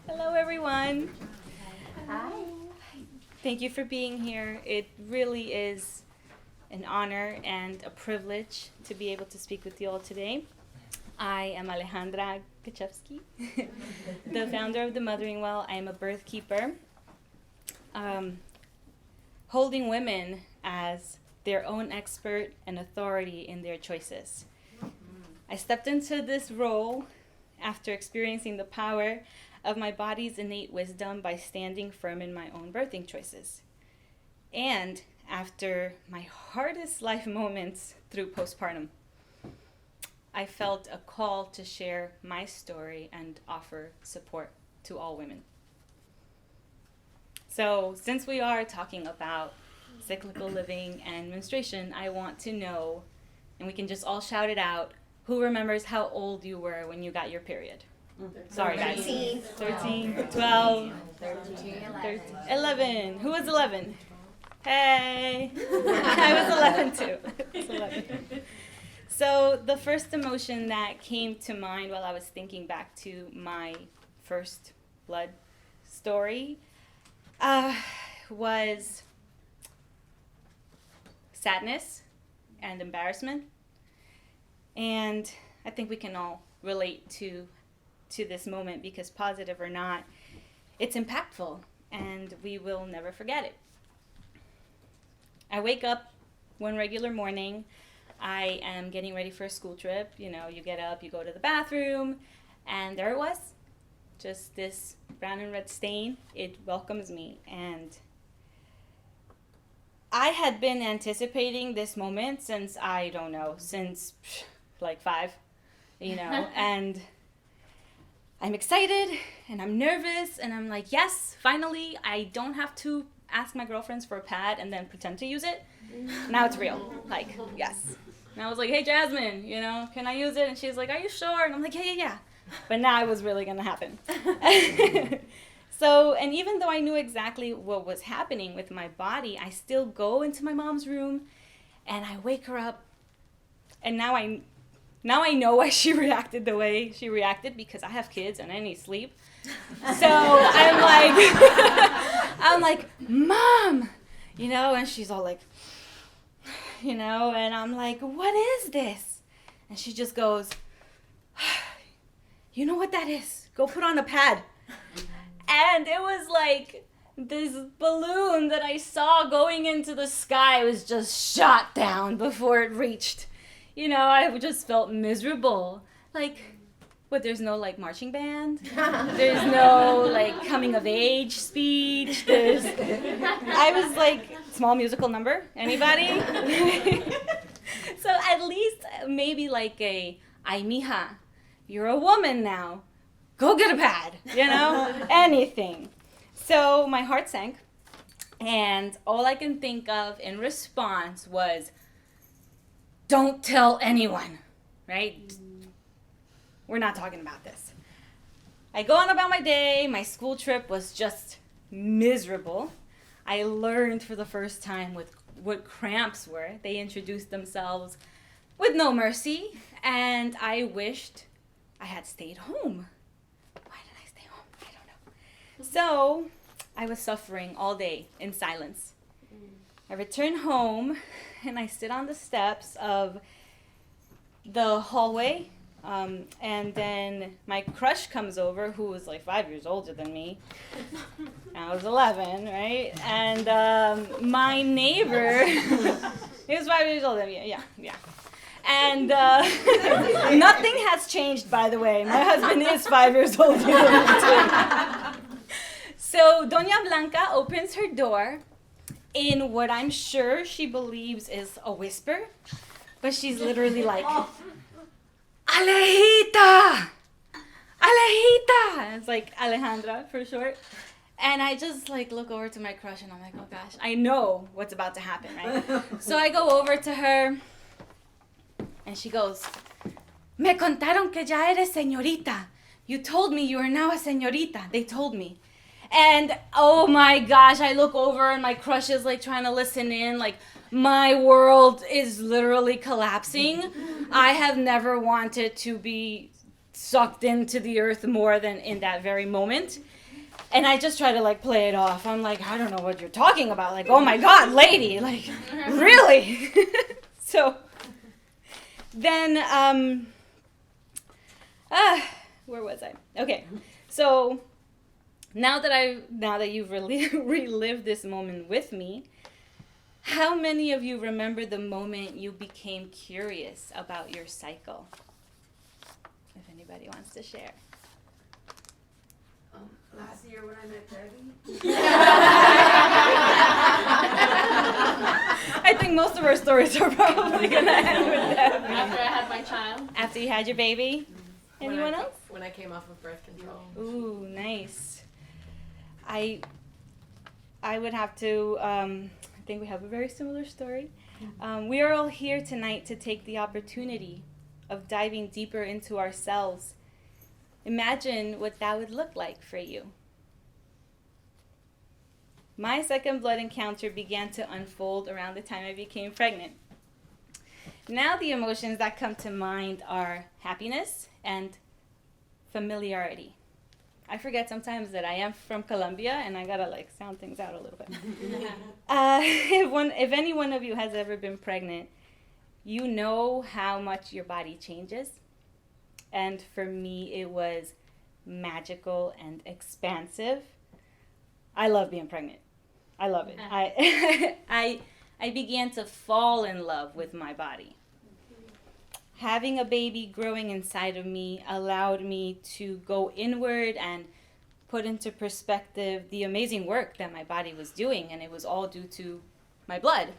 Hello, everyone. Hi. Thank you for being here. It really is an honor and a privilege to be able to speak with you all today. I am Alejandra Gecevski, the founder of the Mothering Well. I am a birth keeper, holding women as their own expert and authority in their choices. I stepped into this role after experiencing the power of my body's innate wisdom by standing firm in my own birthing choices. And after my hardest life moments through postpartum, I felt a call to share my story and offer support to all women. So, since we are talking about cyclical living and menstruation, I want to know, and we can just all shout it out, who remembers how old you were when you got your period? Sorry, guys. 13, 12, 13, 11. Who was 11? Hey! I was 11 too. I was 11. So the first emotion that came to mind while I was thinking back to my first blood story was sadness and embarrassment. And I think we can all relate to this moment because, positive or not, it's impactful and we will never forget it. I wake up one regular morning. I am getting ready for a school trip. You know, you get up, you go to the bathroom, and there it was. Just this brown and red stain. It welcomes me. And I had been anticipating this moment since, I don't know, since like 5, you know, and I'm excited and I'm nervous and I'm like, yes, finally, I don't have to ask my girlfriends for a pad and then pretend to use it. Now it's real. Like, yes. And I was like, hey, Jasmine, you know, can I use it? And she's like, are you sure? And I'm like, yeah. But now it was really going to happen. So, and even though I knew exactly what was happening with my body, I still go into my mom's room and I wake her up. And now I know why she reacted the way she reacted, because I have kids and I need sleep. So I'm like, Mom, you know, and she's all like, you know, and I'm like, what is this? And she just goes, you know what that is? Go put on a pad. And it was like this balloon that I saw going into the sky was just shot down before it reached. You know, I just felt miserable. Like, but there's no, like, marching band. There's no, like, coming of age speech. I was like, small musical number? Anybody? So at least maybe like ay, mija, you're a woman now. Go get a pad, you know? Anything. So my heart sank. And all I can think of in response was, don't tell anyone, right? We're not talking about this. I go on about my day. My school trip was just miserable. I learned for the first time what cramps were. They introduced themselves with no mercy, and I wished I had stayed home. Why did I stay home? I don't know. So I was suffering all day in silence. I return home and I sit on the steps of the hallway, and then my crush comes over, who was like 5 years older than me. I was 11, right? And my neighbor, he was 5 years older than me, yeah. And nothing has changed, by the way. My husband is 5 years older than me too. So Doña Blanca opens her door in what I'm sure she believes is a whisper, but she's literally like, Alejita! Alejita! It's like Alejandra for short. And I just like look over to my crush and I'm like, oh gosh, I know what's about to happen, right? So I go over to her and she goes, Me contaron que ya eres señorita. You told me you are now a señorita. They told me. And oh my gosh, I look over and my crush is like trying to listen in, like my world is literally collapsing. I have never wanted to be sucked into the earth more than in that very moment. And I just try to like play it off. I'm like, I don't know what you're talking about. Like, oh my God, lady, like, really? So then, where was I? Okay, so now that you've relived this moment with me, how many of you remember the moment you became curious about your cycle? If anybody wants to share. Last year when I met Debbie. I think most of our stories are probably going to end with Debbie. After I had my child. After you had your baby? Anyone else? When I came off of birth control. Ooh, nice. I would have to, I think we have a very similar story. We are all here tonight to take the opportunity of diving deeper into ourselves. Imagine what that would look like for you. My second blood encounter began to unfold around the time I became pregnant. Now the emotions that come to mind are happiness and familiarity. I forget sometimes that I am from Colombia and I gotta like sound things out a little bit. If any one of you has ever been pregnant, you know how much your body changes. And for me, it was magical and expansive. I love being pregnant. I love it. I began to fall in love with my body. Having a baby growing inside of me allowed me to go inward and put into perspective the amazing work that my body was doing, and it was all due to my blood.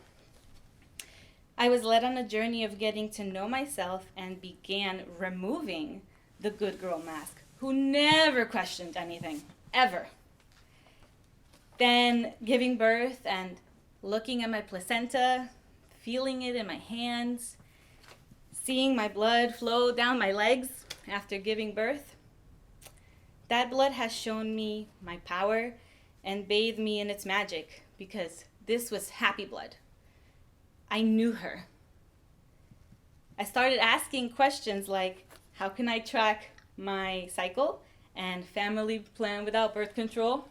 I was led on a journey of getting to know myself and began removing the good girl mask, who never questioned anything, ever. Then giving birth and looking at my placenta, feeling it in my hands, seeing my blood flow down my legs after giving birth. That blood has shown me my power and bathed me in its magic, because this was happy blood. I knew her. I started asking questions like, how can I track my cycle and family plan without birth control?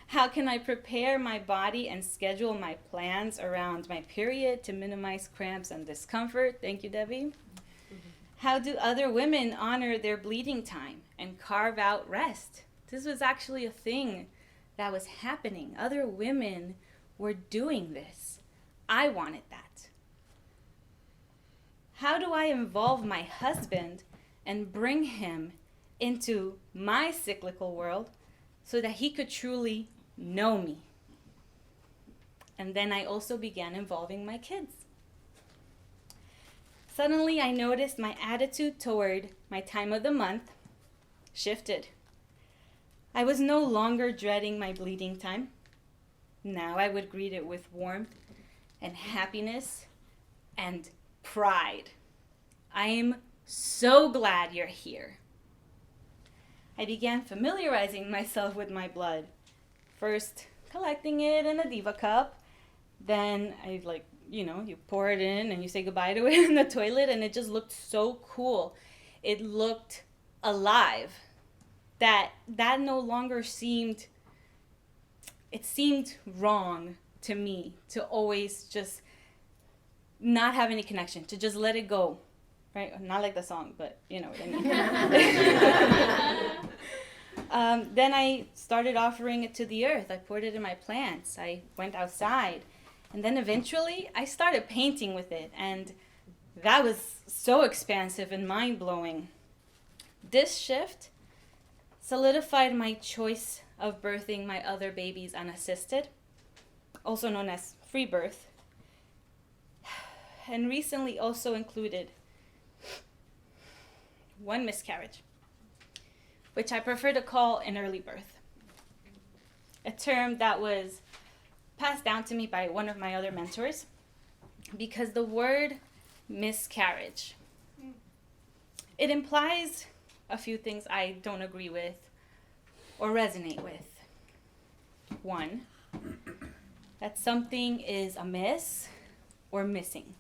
How can I prepare my body and schedule my plans around my period to minimize cramps and discomfort? Thank you, Debbie. How do other women honor their bleeding time and carve out rest? This was actually a thing that was happening. Other women were doing this. I wanted that. How do I involve my husband and bring him into my cyclical world so that he could truly know me? And then I also began involving my kids. Suddenly I noticed my attitude toward my time of the month shifted. I was no longer dreading my bleeding time. Now I would greet it with warmth and happiness and pride. I am so glad you're here. I began familiarizing myself with my blood. First, collecting it in a diva cup. Then you pour it in and you say goodbye to it in the toilet, and it just looked so cool. It looked alive. That no longer seemed wrong to me to always just not have any connection, to just let it go, right? Not like the song, but you know what I mean. Then I started offering it to the earth. I poured it in my plants. I went outside. And then eventually I started painting with it. And that was so expansive and mind-blowing. This shift solidified my choice of birthing my other babies unassisted, also known as free birth, and recently also included one miscarriage, which I prefer to call an early birth, a term that was passed down to me by one of my other mentors, because the word miscarriage, it implies a few things I don't agree with or resonate with. One, that something is amiss or missing.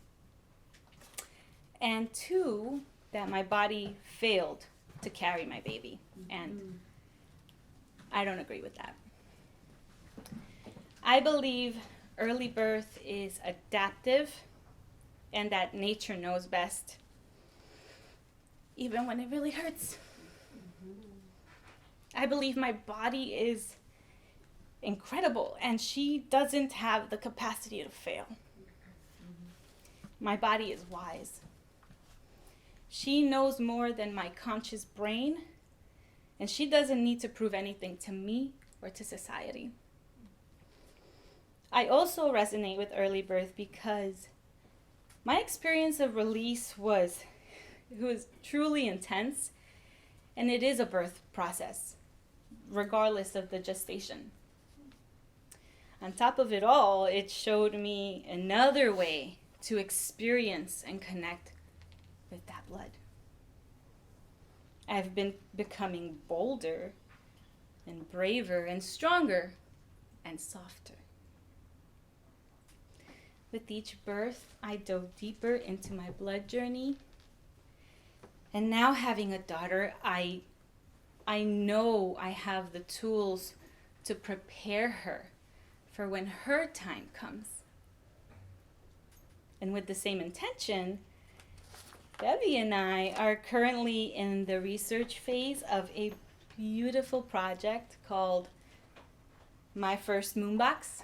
And two, that my body failed to carry my baby. And I don't agree with that. I believe early birth is adaptive and that nature knows best, even when it really hurts. I believe my body is incredible and she doesn't have the capacity to fail. My body is wise. She knows more than my conscious brain, and she doesn't need to prove anything to me or to society. I also resonate with early birth because my experience of release was truly intense, and it is a birth process, regardless of the gestation. On top of it all, it showed me another way to experience and connect with that blood. I've been becoming bolder and braver and stronger and softer. With each birth, I dove deeper into my blood journey. And now having a daughter, I know I have the tools to prepare her for when her time comes. And with the same intention, Debbie and I are currently in the research phase of a beautiful project called My First Moonbox.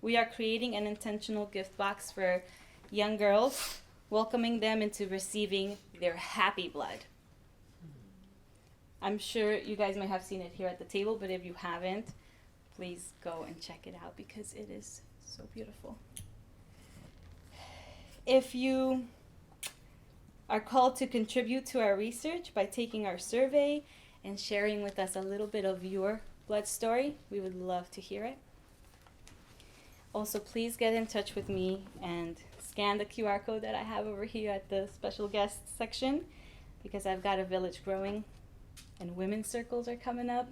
We are creating an intentional gift box for young girls, welcoming them into receiving their happy blood. I'm sure you guys might have seen it here at the table, but if you haven't, please go and check it out because it is so beautiful. If you are called to contribute to our research by taking our survey and sharing with us a little bit of your blood story, we would love to hear it. Also, please get in touch with me and scan the QR code that I have over here at the special guests section because I've got a village growing and women's circles are coming up.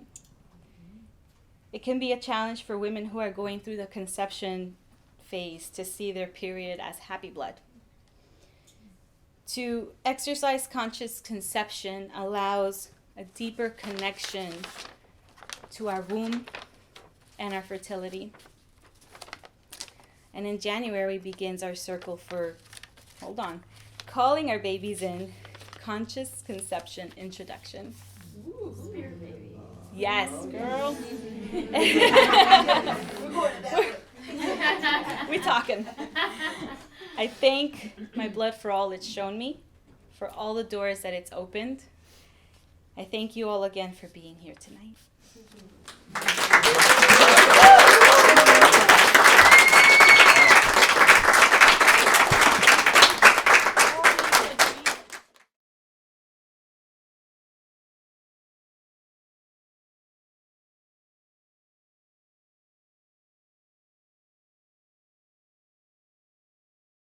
It can be a challenge for women who are going through the conception phase to see their period as happy blood. To exercise conscious conception allows a deeper connection to our womb and our fertility. And in January begins our circle for, calling our babies in conscious conception introduction. Ooh, spirit baby. Yes, girl. We're talking. I thank my blood for all it's shown me, for all the doors that it's opened. I thank you all again for being here tonight.